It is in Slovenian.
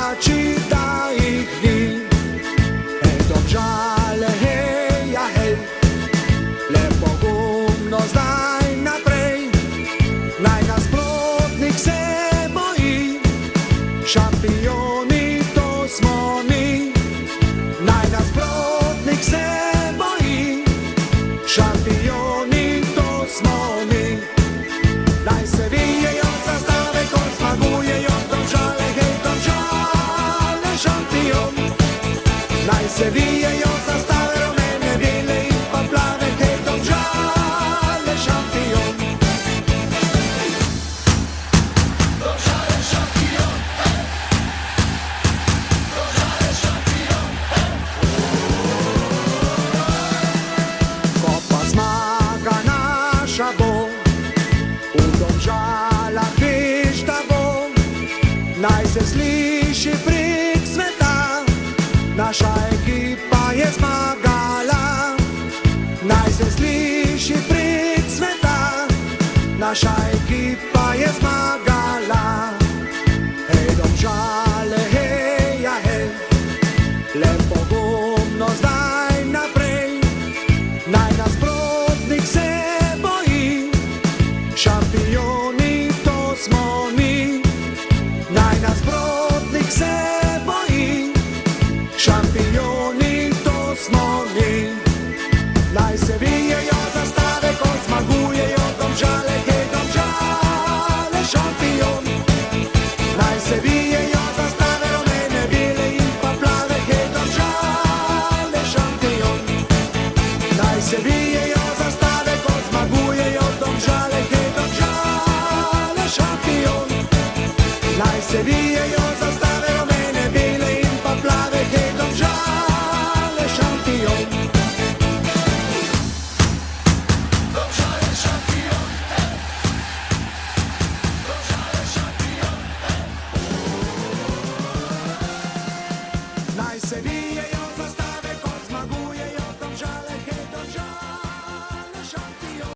plači, da jih ni. Ej, Domžale, hej, ja, hej, le pogumno zdaj naprej, naj nasprotnik se boji, šampioni to smo mi. Naj nasprotnik se boji, šampioni to smo mi. Naj se vijejo zastave, ko zmagujejo Domžale, hej, Domžale, šampion. Naj se vijejo zastave, rumene, bele in pa plave, hej, Domžale, šampion. Domžale, šampion, hej. Domžale, šampion, hej. Ko pa zmaga naša bo, v Domžalah veš, da bo, naj se sliši prek sveta, naša ekipa je zmagala. Naj se sliši prek sveta, naša ekipa je zmagala.